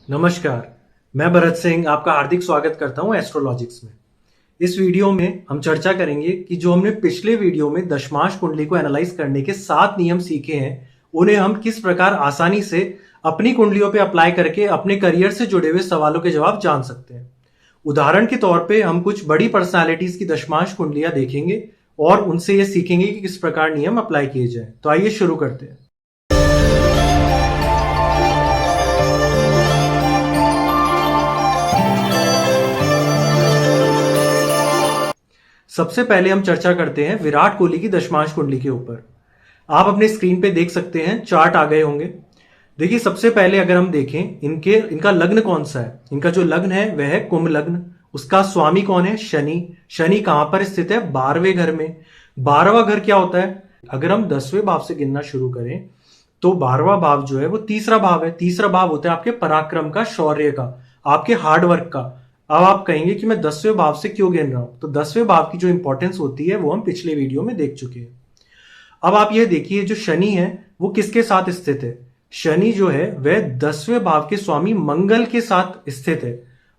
नमस्कार। मैं भरत सिंह आपका हार्दिक स्वागत करता हूं एस्ट्रोलॉजिक्स में। इस वीडियो में हम चर्चा करेंगे कि जो हमने पिछले वीडियो में दशमांश कुंडली को एनालाइज करने के 7 नियम सीखे हैं, उन्हें हम किस प्रकार आसानी से अपनी कुंडलियों पे अप्लाई करके अपने करियर से जुड़े हुए सवालों के जवाब जान सकते हैं। उदाहरण के तौर पे हम कुछ बड़ी पर्सनालिटीज की दशमांश कुंडलियां देखेंगे और उनसे ये सीखेंगे कि किस प्रकार नियम अप्लाई किए जाए। तो आइए शुरू करते हैं। सबसे पहले हम चर्चा करते हैं विराट कोहली की दशमांश कुंडली के ऊपर। आप अपने स्क्रीन पे देख सकते हैं, चार्ट आ गए होंगे। देखिए, सबसे पहले अगर हम देखें इनका लग्न कौन सा है। इनका जो लग्न है वह है कुंभ लग्न। उसका स्वामी कौन है? शनि। शनि कहां पर स्थित है? 12वें घर में। 12वां घर क्या होता है? अगर हम 10वें भाव से गिनना शुरू करें तो 12वां भाव जो है वो तीसरा भाव है। तीसरा भाव होता है आपके पराक्रम का, शौर्य का, आपके हार्डवर्क का। अब आप कहेंगे कि मैं 10वें भाव से क्यों गिन रहा हूं, तो 10वें भाव की जो इंपॉर्टेंस होती है वो हम पिछले वीडियो में देख चुके हैं। अब आप ये देखिए, जो शनि है वो किसके साथ स्थित है? शनि जो है वह 10वें भाव के स्वामी मंगल के साथ स्थित है।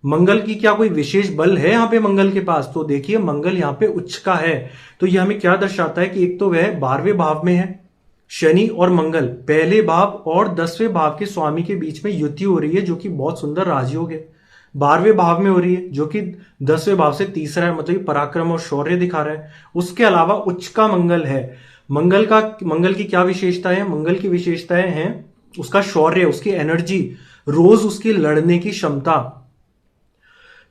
मंगल की क्या कोई विशेष बल है यहां पे मंगल के पास? तो देखिए, मंगल यहां पे उच्च का है। तो यह हमें क्या दर्शाता है कि एक तो वह 12वें भाव में है। शनि और मंगल पहले भाव और 10वें भाव के स्वामी के बीच में युति हो रही है, जो कि बहुत सुंदर राजयोग है। 12वें भाव में हो रही है, जो कि 10वें भाव से तीसरा है, मतलब पराक्रम और शौर्य दिखा रहा है। उसके अलावा उच्च का मंगल है। मंगल की क्या विशेषता है? मंगल की विशेषताएं हैं उसका शौर्य, उसकी एनर्जी, रोज उसकी लड़ने की क्षमता।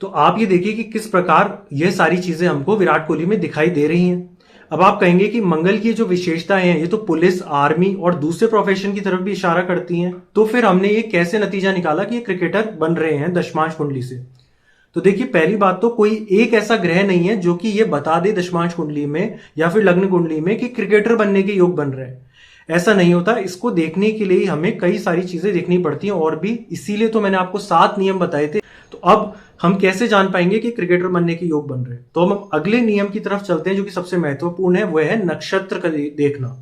तो आप ये देखिए कि किस प्रकार यह सारी चीजें हमको विराट कोहली में दिखाई दे रही हैं। अब आप कहेंगे कि मंगल की जो विशेषताएं हैं ये तो पुलिस, आर्मी और दूसरे प्रोफेशन की तरफ भी इशारा करती हैं। तो फिर हमने ये कैसे नतीजा निकाला कि ये क्रिकेटर बन रहे हैं दशमांश कुंडली से? तो देखिए, पहली बात तो कोई एक ऐसा ग्रह नहीं है जो कि ये बता दे दशमांश कुंडली में या फिर लग्न कुंडली में कि क्रिकेटर बनने के योग बन रहे हैं। ऐसा नहीं होता। इसको देखने के लिए हमें कई सारी चीजें देखनी पड़ती हैं और भी, इसीलिए तो मैंने आपको 7 नियम बताए थे। तो अब हम कैसे जान पाएंगे कि क्रिकेटर बनने के योग बन रहे हैं? तो हम अगले नियम की तरफ चलते हैं जो कि सबसे महत्वपूर्ण है, वह है नक्षत्र का देखना।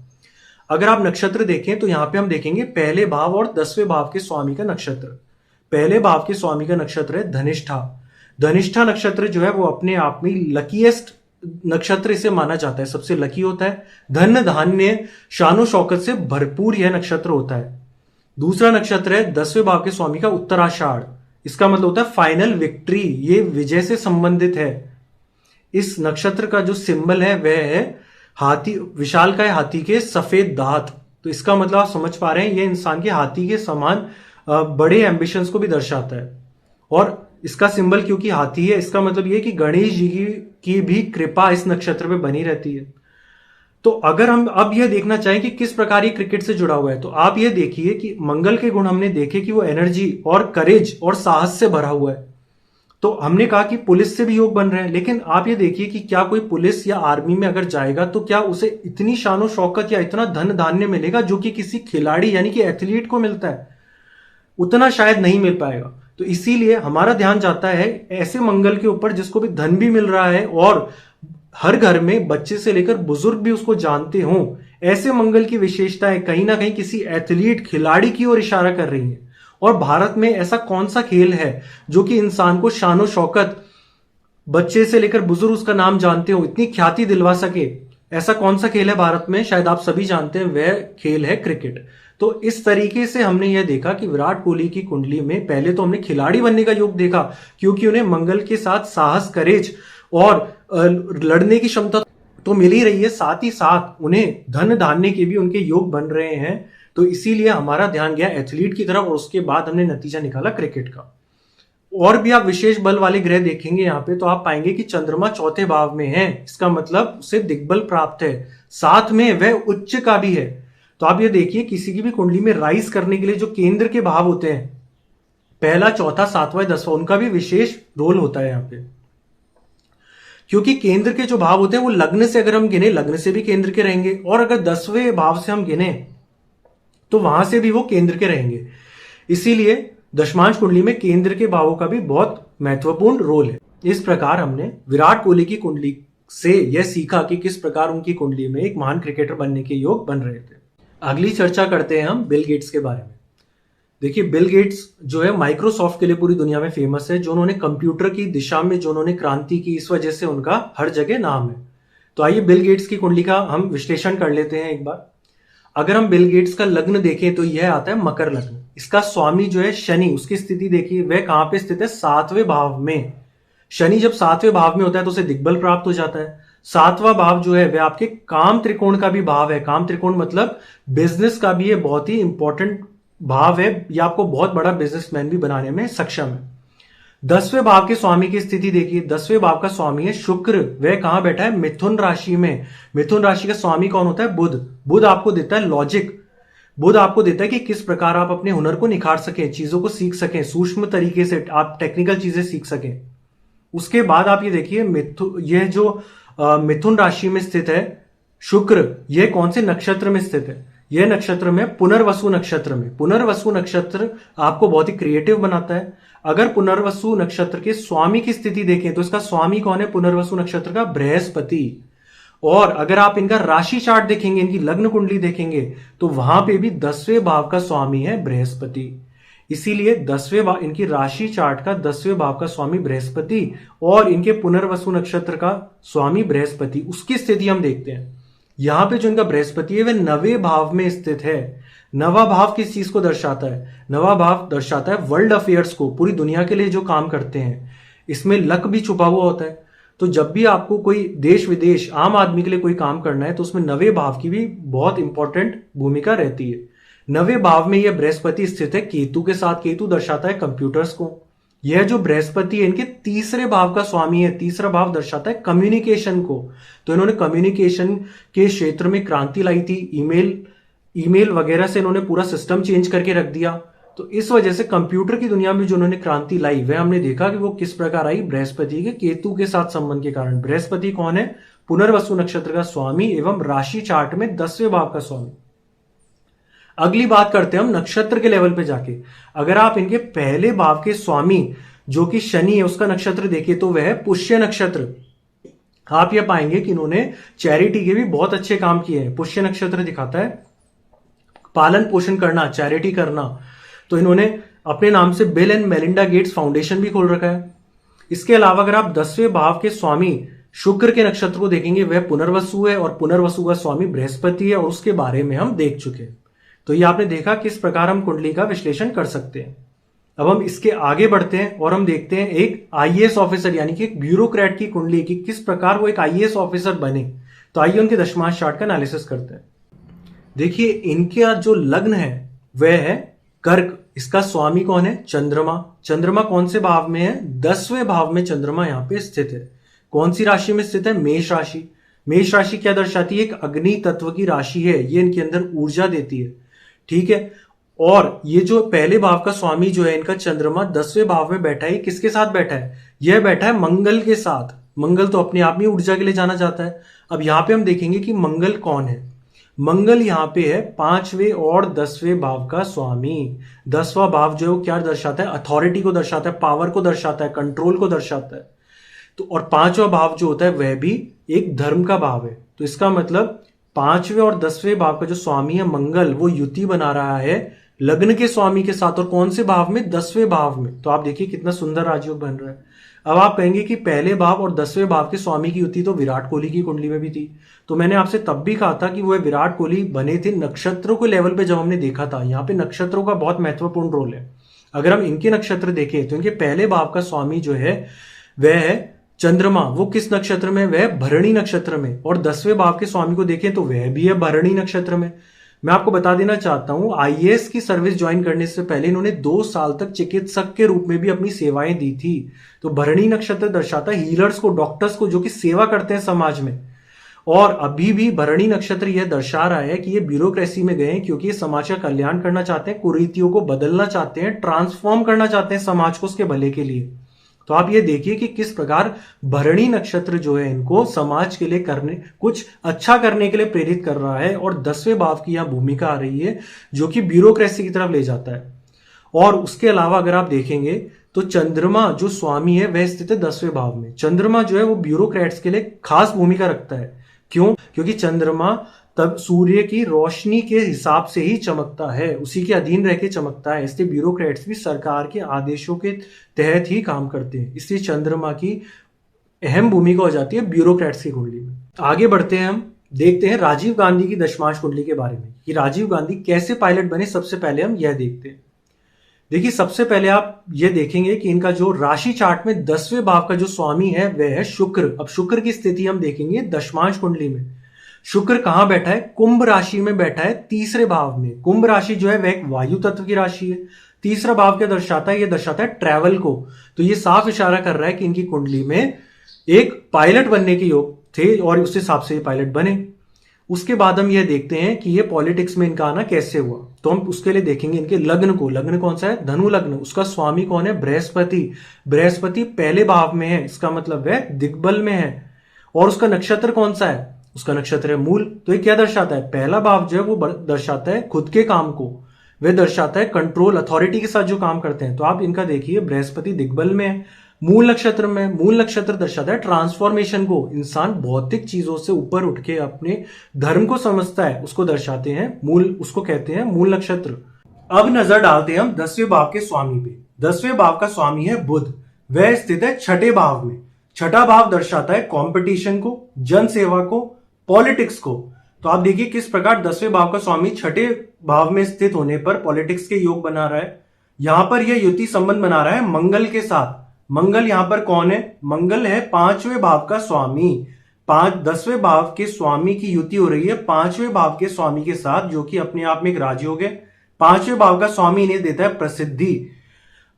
अगर आप नक्षत्र देखें तो यहां पे हम देखेंगे पहले भाव और 10वें भाव के स्वामी का नक्षत्र। पहले भाव के स्वामी का नक्षत्र है धनिष्ठा। धनिष्ठा नक्षत्र जो है वो अपने आप में लकीएस्ट नक्षत्र इसे माना जाता है, सबसे लकी होता है। धन धान्य शानो शौकत से भरपूर यह नक्षत्र होता है। दूसरा नक्षत्र है 10वें भाव के स्वामी का उत्तराषाढ़। इसका मतलब होता है फाइनल विक्ट्री, ये विजय से संबंधित है। इस नक्षत्र का जो सिंबल है वह है हाथी, विशालकाय हाथी के सफेद दांत। तो इसका मतलब आप समझ पा रहे हैं, ये इंसान के हाथी के समान बड़े एम्बिशंस को भी दर्शाता है। और इसका सिंबल क्योंकि हाथी है, इसका मतलब ये कि गणेश जी की भी कृपा इस नक्षत्र पे बनी रहती है। तो अगर हम अब यह देखना चाहें कि किस प्रकार ये क्रिकेट से जुड़ा हुआ है, तो आप ये देखिए कि मंगल के गुण हमने देखे कि वो एनर्जी और करेज और साहस से भरा हुआ है। तो हमने कहा कि पुलिस से भी योग बन रहे हैं, लेकिन आप ये देखिए कि क्या कोई पुलिस या आर्मी में अगर जाएगा तो क्या उसे इतनी शानो शौकत या इतना धन धान्य मिलेगा जो कि किसी खिलाड़ी यानी कि एथलीट को मिलता है? उतना शायद नहीं मिल पाएगा। तो इसीलिए हमारा ध्यान जाता है ऐसे मंगल के ऊपर जिसको भी धन भी मिल रहा है और हर घर में बच्चे से लेकर बुजुर्ग भी उसको जानते हों। ऐसे मंगल की विशेषताएं कहीं ना कहीं किसी एथलीट, खिलाड़ी की ओर इशारा कर रही हैं। और भारत में ऐसा कौन सा खेल है जो कि इंसान को शानो शौकत, बच्चे से लेकर बुजुर्ग उसका नाम जानते हो, इतनी ख्याति दिलवा सके? ऐसा कौन सा खेल है भारत में? शायद आप सभी जानते हैं, वह खेल है क्रिकेट। तो इस तरीके से हमने यह देखा कि विराट कोहली की कुंडली में पहले तो हमने खिलाड़ी बनने का योग देखा, क्योंकि उन्हें मंगल के साथ साहस, करेज और लड़ने की क्षमता तो मिल ही रही है, साथ ही साथ उन्हें धन धान्य के भी उनके योग बन रहे हैं। तो इसीलिए हमारा ध्यान गया एथलीट की तरफ और उसके बाद हमने नतीजा निकाला क्रिकेट का। और भी आप विशेष बल वाले ग्रह देखेंगे यहाँ पे तो आप पाएंगे कि चंद्रमा चौथे भाव में है। इसका मतलब उसे दिग्बल प्राप्त है, साथ में वह उच्च का भी है। तो आप ये देखिए, किसी की भी कुंडली में राइज करने के लिए जो केंद्र के भाव होते हैं, पहला, चौथा, सातवां, 10वां, उनका भी विशेष रोल होता है यहाँ पे। क्योंकि केंद्र के जो भाव होते हैं वो लग्न से अगर हम गिने, लग्न से भी केंद्र के रहेंगे, और अगर 10वें भाव से हम गिने तो वहां से भी वो केंद्र के रहेंगे। इसीलिए दशमांश कुंडली में केंद्र के भावों का भी बहुत महत्वपूर्ण रोल है। इस प्रकार हमने विराट कोहली की कुंडली से यह सीखा कि किस प्रकार उनकी कुंडली में एक महान क्रिकेटर बनने के योग बन रहे थे। अगली चर्चा करते हैं हम बिल गेट्स के बारे में। देखिए बिल गेट्स जो है माइक्रोसॉफ्ट के लिए पूरी दुनिया में फेमस है, जो उन्होंने कंप्यूटर की दिशा में जो उन्होंने क्रांति की, इस वजह से उनका हर जगह नाम है। तो आइए बिल गेट्स की कुंडली का हम विश्लेषण कर लेते हैं एक बार। अगर हम बिल गेट्स का लग्न देखें तो यह आता है मकर लग्न। इसका स्वामी जो है शनि, उसकी स्थिति देखिए वह कहां पे स्थित है, 7वें भाव में। शनि जब 7वें भाव में होता है तो उसे दिग्बल प्राप्त हो जाता है। 7वां भाव जो है वह आपके काम त्रिकोण का भी भाव है। काम त्रिकोण मतलब बिजनेस का भी ये बहुत ही इंपॉर्टेंट भाव है, यह आपको बहुत बड़ा बिजनेसमैन भी बनाने में सक्षम है। 10वें भाव के स्वामी की स्थिति देखिए, 10वें भाव का स्वामी है शुक्र, वह कहां बैठा है, मिथुन राशि में। मिथुन राशि का स्वामी कौन होता है, बुध। बुध आपको देता है लॉजिक, बुध आपको देता है कि किस प्रकार आप अपने हुनर को निखार सकें, चीजों को सीख सकें, सूक्ष्म तरीके से आप टेक्निकल चीजें सीख सकें। उसके बाद आप ये देखिए यह जो मिथुन राशि में स्थित है शुक्र, यह कौन से नक्षत्र में स्थित है, यह नक्षत्र में पुनर्वसु नक्षत्र में। पुनर्वसु नक्षत्र आपको बहुत ही क्रिएटिव बनाता है। अगर पुनर्वसु नक्षत्र के स्वामी की स्थिति देखें तो इसका स्वामी कौन है, पुनर्वसु नक्षत्र का बृहस्पति। और अगर आप इनका राशि चार्ट देखेंगे, इनकी लग्न कुंडली देखेंगे, तो वहां पे भी 10वें भाव का स्वामी है बृहस्पति। इसीलिए 10वें भाव, इनकी राशि चार्ट का 10वें भाव का स्वामी बृहस्पति और इनके पुनर्वसु नक्षत्र का स्वामी बृहस्पति, उसकी स्थिति हम देखते हैं। यहां पे जो इनका बृहस्पति है वह 9वें भाव में स्थित है। 9वां भाव किस चीज को दर्शाता है, 9वां भाव दर्शाता है वर्ल्ड अफेयर्स को, पूरी दुनिया के लिए जो काम करते हैं। इसमें लक भी छुपा हुआ होता है। तो जब भी आपको कोई देश विदेश आम आदमी के लिए कोई काम करना है तो उसमें 9वें भाव की भी बहुत इंपॉर्टेंट भूमिका रहती है। 9वें भाव में यह बृहस्पति स्थित है केतु के साथ। केतु दर्शाता है कंप्यूटर्स को। यह जो बृहस्पति है इनके 3रे भाव का स्वामी है। 3रा भाव दर्शाता है कम्युनिकेशन को। तो इन्होंने कम्युनिकेशन के क्षेत्र में क्रांति लाई थी। ईमेल वगैरह से इन्होंने पूरा सिस्टम चेंज करके रख दिया। तो इस वजह से कंप्यूटर की दुनिया में जो उन्होंने क्रांति लाई वह हमने देखा कि वो किस प्रकार आई, बृहस्पति के केतु के साथ संबंध के कारण। बृहस्पति कौन है, पुनर्वसु नक्षत्र का स्वामी एवं राशि चार्ट में 10वें भाव का स्वामी। अगली बात करते हैं हम नक्षत्र के लेवल पे जाके। अगर आप इनके पहले भाव के स्वामी जो कि शनि है उसका नक्षत्र देखें तो वह है पुष्य नक्षत्र। आप यह पाएंगे कि इन्होंने चैरिटी के भी बहुत अच्छे काम किए हैं। पुष्य नक्षत्र दिखाता है पालन पोषण करना, चैरिटी करना। तो इन्होंने अपने नाम से bill and Melinda Gates foundation भी खोल रखा है। इसके अलावा अगर आप 10वें भाव के स्वामी शुक्र के नक्षत्र को देखेंगे वह पुनर्वसु है और पुनर्वसु का स्वामी बृहस्पति है और उसके बारे में हम देख चुके हैं। तो ये आपने देखा किस प्रकार हम कुंडली का विश्लेषण कर सकते हैं। अब हम इसके आगे बढ़ते हैं और हम देखते हैं एक आईएएस ऑफिसर यानी कि एक ब्यूरोक्रेट की कुंडली की किस प्रकार वो एक आईएएस ऑफिसर बने। तो आइए उनके दशमांश चार्ट का एनालिसिस करते हैं। देखिए इनके जो लग्न है वह है कर्क। इसका स्वामी कौन है, चंद्रमा। चंद्रमा कौन से भाव में है, 10वें भाव में चंद्रमा यहां पे स्थित है। कौन सी राशि में स्थित है, मेष राशि। मेष राशि क्या दर्शाती है, एक अग्नि तत्व की राशि है। ये इनके अंदर ऊर्जा देती है, ठीक है। और ये जो पहले भाव का स्वामी जो है इनका चंद्रमा 10वें भाव में बैठा है। किसके साथ बैठा है, यह बैठा है मंगल के साथ। मंगल तो अपने आप में ऊर्जा के लिए जाना जाता है। अब यहां पे हम देखेंगे कि मंगल कौन है। मंगल यहां पे है 5वें और 10वें भाव का स्वामी। 10वां भाव जो है वो क्या दर्शाता है, अथॉरिटी को दर्शाता है, पावर को दर्शाता है, कंट्रोल को दर्शाता है। तो और 5वां भाव जो होता है वह भी एक धर्म का भाव है। तो इसका मतलब 5वें और 10वें भाव का जो स्वामी है मंगल, वो युति बना रहा है लग्न के स्वामी के साथ। और कौन से भाव में, 10वें भाव में। तो आप देखिए कितना सुंदर राजयोग बन रहा है। अब आप कहेंगे कि पहले भाव और 10वें भाव के स्वामी की युति तो विराट कोहली की कुंडली में भी थी। तो मैंने आपसे तब भी कहा था कि वह विराट कोहली बने थे नक्षत्रों के लेवल पे जब हमने देखा था। यहाँ पे नक्षत्रों का बहुत महत्वपूर्ण रोल है। अगर हम इनके नक्षत्र देखें तो इनके पहले भाव का स्वामी जो है वह है चंद्रमा। वो किस नक्षत्र में, वह भरणी नक्षत्र में। और 10वें भाव के स्वामी को देखें तो वह भी है भरणी नक्षत्र में। मैं आपको बता देना चाहता हूं आईएएस की सर्विस ज्वाइन करने से पहले इन्होंने 2 साल तक चिकित्सक के रूप में भी अपनी सेवाएं दी थी। तो भरणी नक्षत्र दर्शाता है हीलर्स को, डॉक्टर्स को, जो कि सेवा करते हैं समाज में। और अभी भी भरणी नक्षत्र यह दर्शा रहा है कि ये ब्यूरोक्रेसी में गए हैं क्योंकि ये समाज का कल्याण करना चाहते हैं, कुरीतियों को बदलना चाहते हैं, ट्रांसफॉर्म करना चाहते हैं समाज को उसके भले के लिए। तो आप ये देखिए कि किस प्रकार भरणी नक्षत्र जो है इनको समाज के लिए करने, कुछ अच्छा करने के लिए प्रेरित कर रहा है। और 10वें भाव की यहां भूमिका आ रही है जो कि ब्यूरोक्रेसी की तरफ ले जाता है। और उसके अलावा अगर आप देखेंगे तो चंद्रमा जो स्वामी है वह स्थित है 10वें भाव में। चंद्रमा जो है वो ब्यूरोक्रेट्स के लिए खास भूमिका रखता है। क्यों, क्योंकि चंद्रमा तब सूर्य की रोशनी के हिसाब से ही चमकता है, उसी के अधीन रह के चमकता है। इसलिए ब्यूरोक्रेट्स भी सरकार के आदेशों के तहत ही काम करते हैं। इसलिए चंद्रमा की अहम भूमिका हो जाती है ब्यूरोक्रेट्स की कुंडली में। आगे बढ़ते हैं, हम देखते हैं राजीव गांधी की दशमांश कुंडली के बारे में कि राजीव गांधी कैसे पायलट बने। सबसे पहले हम यह देखते हैं। देखिए, सबसे पहले आप ये देखेंगे कि इनका जो राशि चार्ट में 10वें भाव का जो स्वामी है वह है शुक्र। अब शुक्र की स्थिति हम देखेंगे दशमांश कुंडली में। शुक्र कहां बैठा है? कुंभ राशि में बैठा है, तीसरे भाव में। कुंभ राशि जो है वह एक वायु तत्व की राशि है। तीसरा भाव क्या दर्शाता है? यह दर्शाता है ट्रैवल को। तो ये साफ इशारा कर रहा है कि इनकी कुंडली में एक पायलट बनने के योग थे और उस हिसाब से ये पायलट बने। उसके बाद हम ये देखते हैं कि ये पॉलिटिक्स में इनका आना कैसे हुआ। तो हम उसके लिए देखेंगे इनके लग्न को। लग्न कौन सा है? धनु लग्न। उसका स्वामी कौन है? बृहस्पति। बृहस्पति पहले भाव में है, इसका मतलब है दिग्बल में है। और उसका नक्षत्र कौन सा है? उसका नक्षत्र है मूल। तो ये क्या दर्शाता है? पहला भाव जो है वो दर्शाता है खुद के काम को, वह दर्शाता है कंट्रोल, अथॉरिटी के साथ जो काम करते हैं। तो आप इनका देखिए, बृहस्पति दिग्बल में है, मूल नक्षत्र में। मूल नक्षत्र दर्शाता है ट्रांसफॉर्मेशन को। इंसान भौतिक चीजों से ऊपर उठ के अपने धर्म को समझता है, उसको दर्शाते हैं मूल, उसको कहते हैं मूल नक्षत्र। अब नजर डालते हैं हम 10वें भाव के स्वामी पे। 10वें भाव का स्वामी है बुध। वह स्थित है छठे भाव में। छठा भाव दर्शाता है कंपटीशन को, जन सेवा को, पॉलिटिक्स को। तो आप देखिए किस प्रकार 10वें भाव का स्वामी छठे भाव में स्थित होने पर पॉलिटिक्स के योग बना रहा है। यहां पर यह युति संबंध बना रहा है मंगल के साथ। मंगल यहां पर कौन है? मंगल है 5वें भाव का स्वामी। 10वें भाव के स्वामी की युति हो रही है 5वें भाव के स्वामी के साथ, जो कि अपने आप में एक राजयोग है। 5वें भाव का स्वामी इन्हें देता है प्रसिद्धि।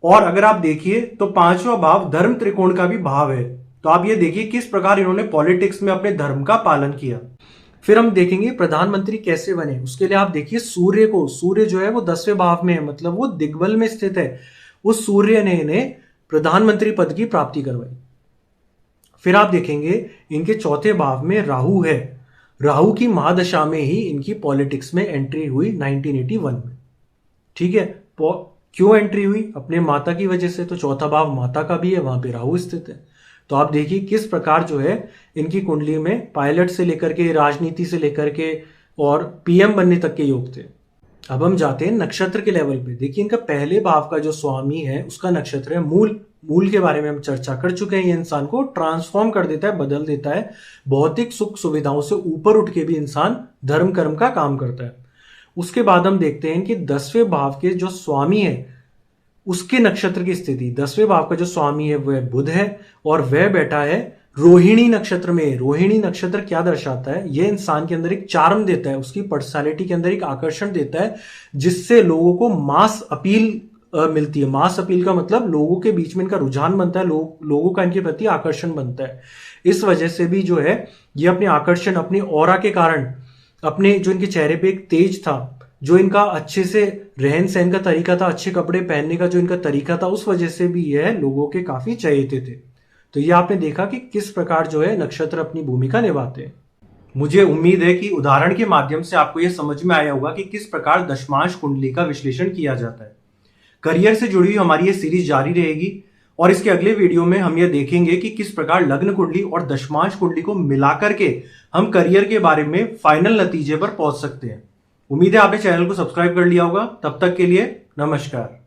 और अगर आप देखिए तो 5वां भाव धर्म त्रिकोण का भी भाव है। तो आप ये देखिए किस प्रकार इन्होंने पॉलिटिक्स में अपने धर्म का पालन किया। फिर हम देखेंगे प्रधानमंत्री कैसे बने। उसके लिए आप देखिए सूर्य को। सूर्य जो है वो 10वें भाव में है, मतलब वो दिग्बल में स्थित है। उस सूर्य ने इन्हें प्रधानमंत्री पद की प्राप्ति करवाई। फिर आप देखेंगे इनके चौथे भाव में राहु है। राहु की महादशा में ही इनकी पॉलिटिक्स में एंट्री हुई 1981 में। ठीक है, क्यों एंट्री हुई? अपने माता की वजह से। तो चौथा भाव माता का भी है, वहां पे राहु स्थित है। तो आप देखिए किस प्रकार जो है इनकी कुंडली में पायलट से लेकर के, राजनीति से लेकर के और पीएम बनने तक के योग थे। अब हम जाते हैं नक्षत्र के लेवल पे। देखिए इनका पहले भाव का जो स्वामी है उसका नक्षत्र है मूल। मूल के बारे में हम चर्चा कर चुके हैं। ये इंसान को ट्रांसफॉर्म कर देता है, बदल देता है। भौतिक सुख सुविधाओं से ऊपर उठ के भी इंसान धर्म कर्म का काम करता है। उसके बाद हम देखते हैं कि 10वें भाव के जो स्वामी है उसके नक्षत्र की स्थिति। 10वें भाव का जो स्वामी है वह बुध है और वह बैठा है रोहिणी नक्षत्र में। रोहिणी नक्षत्र क्या दर्शाता है? यह इंसान के अंदर एक चार्म देता है, उसकी पर्सनालिटी के अंदर एक आकर्षण देता है, जिससे लोगों को मास अपील मिलती है। मास अपील का मतलब लोगों के बीच में इनका रुझान बनता है, लोगों का इनके प्रति आकर्षण बनता है। इस वजह से भी जो है ये अपने आकर्षण, अपने ऑरा के कारण, अपने जो इनके चेहरे पे एक तेज था, जो इनका अच्छे से रहन सहन का तरीका था, अच्छे कपड़े पहनने का जो इनका तरीका था, उस वजह से भी यह लोगों के काफी चहेते थे। तो ये आपने देखा कि किस प्रकार जो है नक्षत्र अपनी भूमिका निभाते हैं। मुझे उम्मीद है कि उदाहरण के माध्यम से आपको यह समझ में आया होगा कि किस प्रकार दशमांश कुंडली का विश्लेषण किया जाता है। करियर से जुड़ी हुई हमारी ये सीरीज जारी रहेगी और इसके अगले वीडियो में हम ये देखेंगे कि किस प्रकार लग्न कुंडली और दशमांश कुंडली को मिलाकर के हम करियर के बारे में फाइनल नतीजे पर पहुंच सकते हैं। उम्मीद है आपने चैनल को सब्सक्राइब कर लिया होगा। तब तक के लिए नमस्कार।